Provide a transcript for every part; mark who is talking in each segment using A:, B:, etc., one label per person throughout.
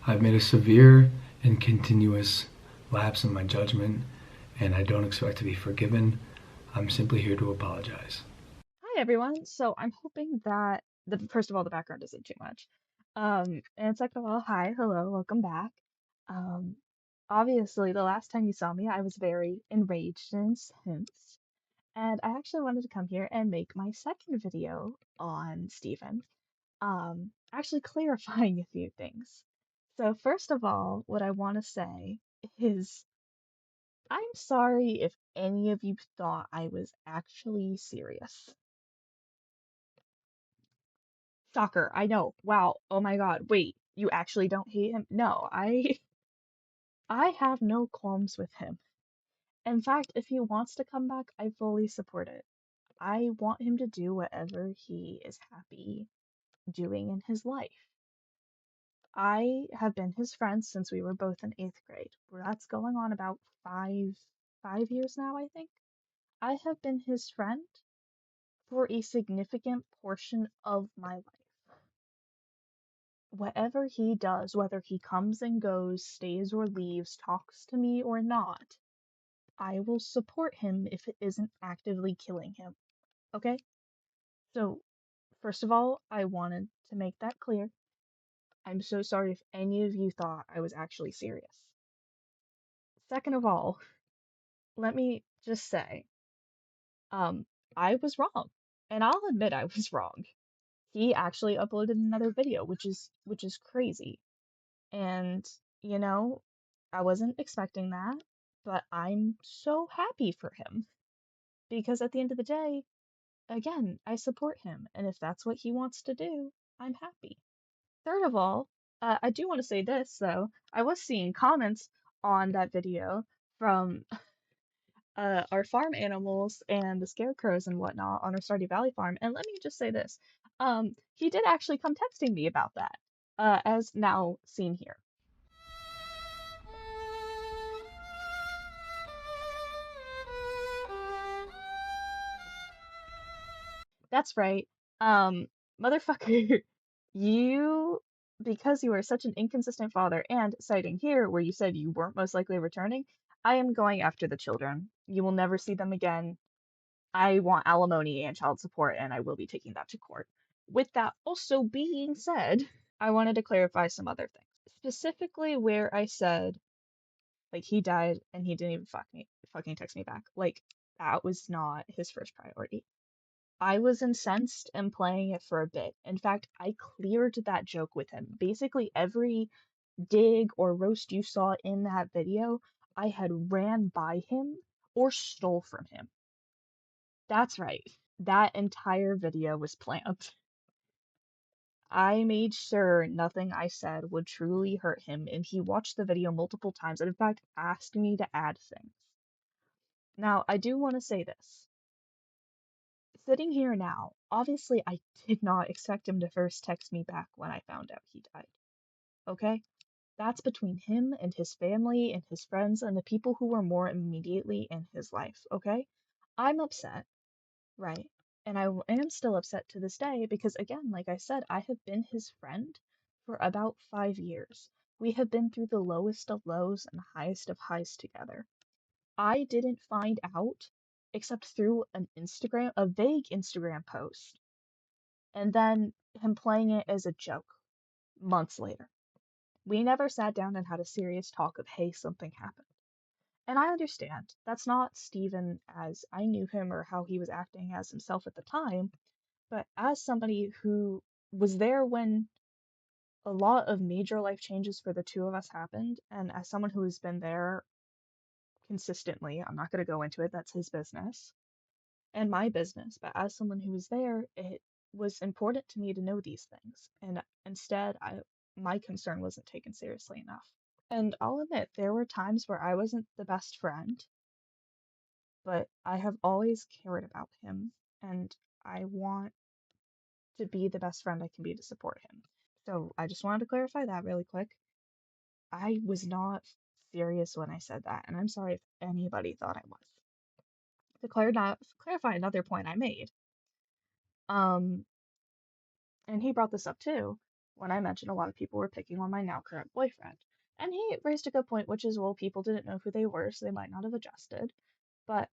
A: I've made a severe and continuous lapse in my judgment, and I don't expect to be forgiven. I'm simply here to apologize.
B: Hi everyone. So I'm hoping that the first of all the background isn't too much. And second of all, hi, hello, welcome back. Um, Obviously the last time you saw me, I was very enraged and incensed, and I actually wanted to come here and make my second video on Stephen. Actually clarifying a few things. So first of all, what I want to say is I'm sorry if any of you thought I was actually serious. Shocker, I know. Wow. Oh my God. Wait, you actually don't hate him? No, I have no qualms with him. In fact, if he wants to come back, I fully support it. I want him to do whatever he is happy doing in his life. I have been his friend since we were both in 8th grade. That's going on about five years now, I think. I have been his friend for a significant portion of my life. Whatever he does, whether he comes and goes, stays or leaves, talks to me or not, I will support him if it isn't actively killing him. Okay? So, first of all, I wanted to make that clear. I'm so sorry if any of you thought I was actually serious. Second of all, let me just say, um, I was wrong. And I'll admit I was wrong. He actually uploaded another video, which is crazy. And, you know, I wasn't expecting that, but I'm so happy for him because at the end of the day, again, I support him. And if that's what he wants to do, I'm happy. Third of all, I do want to say this though. I was seeing comments on that video from our farm animals and the scarecrows and whatnot on our Stardew Valley farm. And let me just say this. He did actually come texting me about that, as now seen here. That's right. Um, Motherfucker, you, because you are such an inconsistent father, and citing here where you said you weren't most likely returning, I am going after the children. You will never see them again. I want alimony and child support, and I will be taking that to court. With that also being said, I wanted to clarify some other things. Specifically where I said, like, he died and he didn't even fucking text me back. Like, that was not his first priority. I was incensed and playing it for a bit. In fact, I cleared that joke with him. Basically, every dig or roast you saw in that video, I had ran by him or stole from him. That's right. That entire video was planned. I made sure nothing I said would truly hurt him, and he watched the video multiple times and, in fact, asked me to add things. Now, I do want to say this. Sitting here now, obviously I did not expect him to first text me back when I found out he died. Okay? That's between him and his family and his friends and the people who were more immediately in his life. Okay? I'm upset, right? And am still upset to this day because, again, like I said, I have been his friend for about 5 years. We have been through the lowest of lows and highest of highs together. I didn't find out except through a vague Instagram post, and then him playing it as a joke months later. We never sat down and had a serious talk of, hey, something happened. And I understand that's not Steven as I knew him or how he was acting as himself at the time, but as somebody who was there when a lot of major life changes for the two of us happened, and as someone who has been there consistently, I'm not going to go into it, that's his business and my business, but as someone who was there, it was important to me to know these things. And instead, my concern wasn't taken seriously enough. And I'll admit, there were times where I wasn't the best friend, but I have always cared about him, and I want to be the best friend I can be to support him. So I just wanted to clarify that really quick. I was not serious when I said that, and I'm sorry if anybody thought I was. To clarify another point I made, um, and he brought this up too. when I mentioned a lot of people were picking on my now current boyfriend. And he raised a good point, which is, well, people didn't know who they were, so they might not have adjusted. But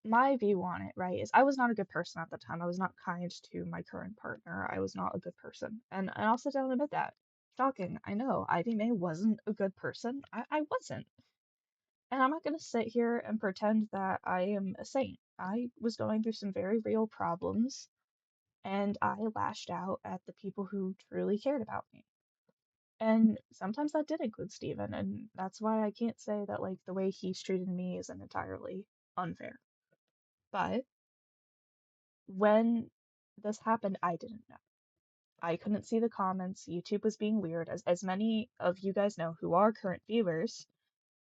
B: my view on it, right, is I was not a good person at the time. I was not kind to my current partner. I was not a good person. And I'll sit down and admit that. Shocking, I know. Ivy May wasn't a good person. I wasn't. And I'm not going to sit here and pretend that I am a saint. I was going through some very real problems, and I lashed out at the people who truly cared about me. And sometimes that did include Steven, and that's why I can't say that like the way he's treated me isn't entirely unfair. But when this happened, I didn't know. I couldn't see the comments. YouTube was being weird. As many of you guys know who are current viewers,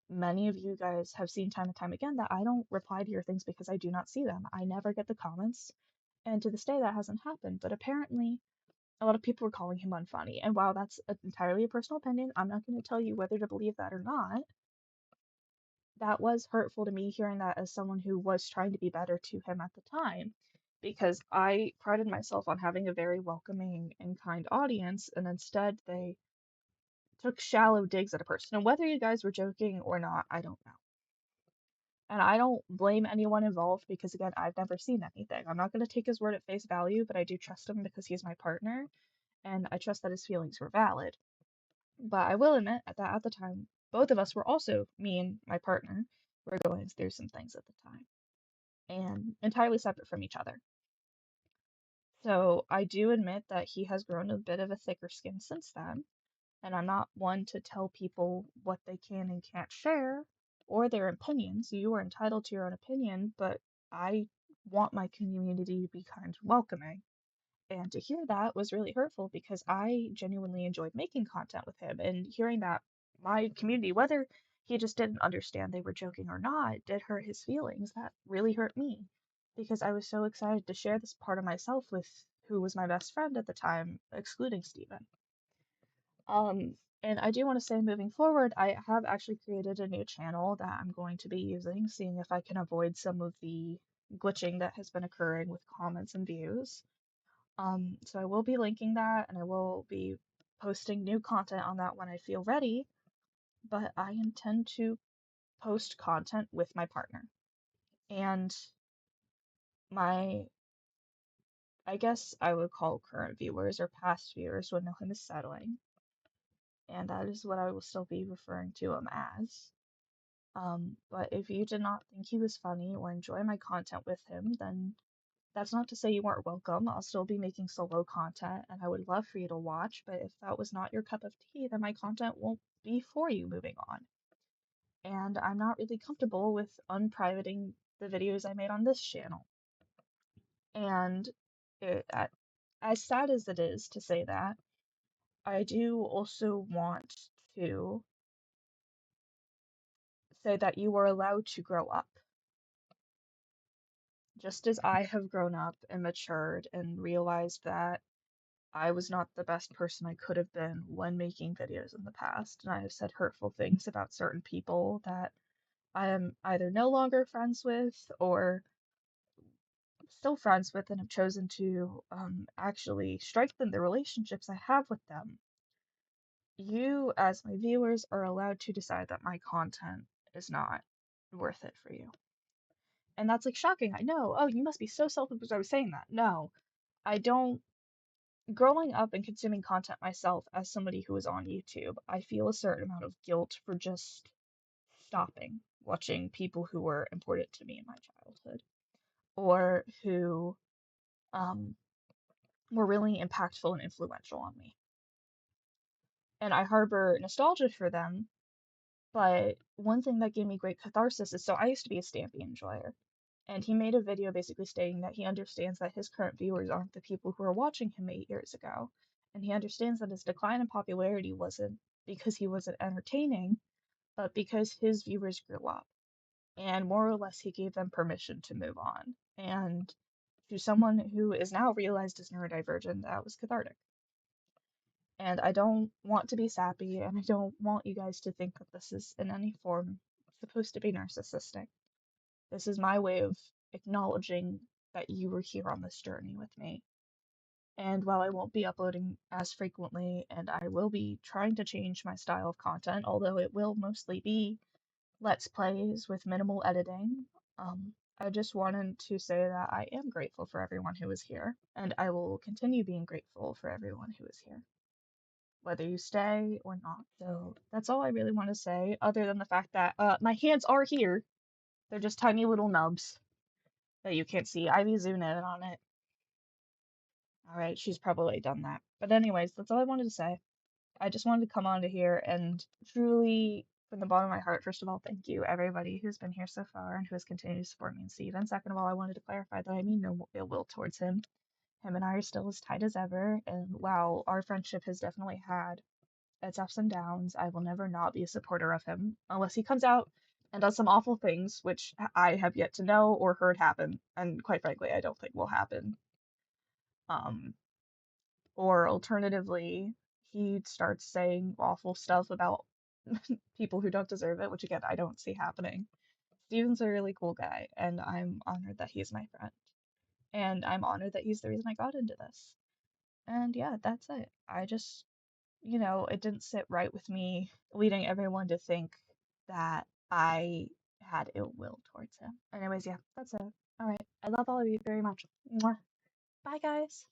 B: many of you guys have seen time and time again that I don't reply to your things because I do not see them. I never get the comments. And to this day, that hasn't happened. But apparently, a lot of people were calling him unfunny. And while that's entirely a personal opinion, I'm not going to tell you whether to believe that or not. That was hurtful to me hearing that as someone who was trying to be better to him at the time, because I prided myself on having a very welcoming and kind audience, and instead they took shallow digs at a person. And whether you guys were joking or not, I don't know. And I don't blame anyone involved because, again, I've never seen anything. I'm not going to take his word at face value, but I do trust him because he's my partner, and I trust that his feelings were valid. But I will admit that at the time, both of us were also, me and my partner, were going through some things at the time, and entirely separate from each other. So I do admit that he has grown a bit of a thicker skin since then, and I'm not one to tell people what they can and can't share or their opinions. You are entitled to your own opinion, but I want my community to be kind and welcoming. And to hear that was really hurtful because I genuinely enjoyed making content with him. And hearing that my community, whether he just didn't understand they were joking or not, did hurt his feelings, that really hurt me because I was so excited to share this part of myself with who was my best friend at the time, excluding Steven. And I do want to say moving forward, I have actually created a new channel that I'm going to be using, seeing if I can avoid some of the glitching that has been occurring with comments and views. So I will be linking that and I will be posting new content on that when I feel ready, but I intend to post content with my partner. And my, I guess I would call current viewers or past viewers would know him as settling, and that is what I will still be referring to him as. But if you did not think he was funny or enjoy my content with him, then that's not to say you weren't welcome. I'll still be making solo content and I would love for you to watch, but if that was not your cup of tea, then my content won't be for you moving on. And I'm not really comfortable with unprivating the videos I made on this channel. And it, as sad as it is to say that, I do also want to say that you are allowed to grow up. Just as I have grown up and matured and realized that I was not the best person I could have been when making videos in the past, and I have said hurtful things about certain people that I am either no longer friends with or still friends with and have chosen to actually strengthen the relationships I have with them. You, as my viewers, are allowed to decide that my content is not worth it for you. And that's like shocking. I know. Oh, you must be so selfish because I was saying that. No, I don't. Growing up and consuming content myself as somebody who is on YouTube, I feel a certain amount of guilt for just stopping watching people who were important to me in my childhood or who um, were really impactful and influential on me. And I harbor nostalgia for them, but one thing that gave me great catharsis is so I used to be a Stampy enjoyer. And he made a video basically stating that he understands that his current viewers aren't the people who were watching him 8 years ago. And he understands that his decline in popularity wasn't because he wasn't entertaining, but because his viewers grew up. And more or less, he gave them permission to move on. And to someone who is now realized as neurodivergent, that was cathartic. And I don't want to be sappy, and I don't want you guys to think that this is in any form supposed to be narcissistic. This is my way of acknowledging that you were here on this journey with me. And while I won't be uploading as frequently, and I will be trying to change my style of content, although it will mostly be Let's Plays with minimal editing, I just wanted to say that I am grateful for everyone who is here, and I will continue being grateful for everyone who is here, whether you stay or not. So that's all I really want to say, other than the fact that my hands are here. They're just tiny little nubs that you can't see. Ivy zoom in on it. All right, she's probably done that. But anyways, that's all I wanted to say. I just wanted to come on to here and truly, from the bottom of my heart, first of all, thank you everybody who's been here so far and who has continued to support me and Steve. And second of all, I wanted to clarify that I mean no ill will towards him. Him and I are still as tight as ever, and wow, our friendship has definitely had its ups and downs. I will never not be a supporter of him unless he comes out and does some awful things, which I have yet to know or heard happen, and quite frankly, I don't think will happen. Um, or alternatively, he starts saying awful stuff about people who don't deserve it, which again, I don't see happening. Steven's a really cool guy, and I'm honored that he's my friend. And I'm honored that he's the reason I got into this. And yeah, that's it. I just, it didn't sit right with me leading everyone to think that I had ill will towards him. Anyways, yeah, that's it. All right. I love all of you very much. Mwah. Bye, guys.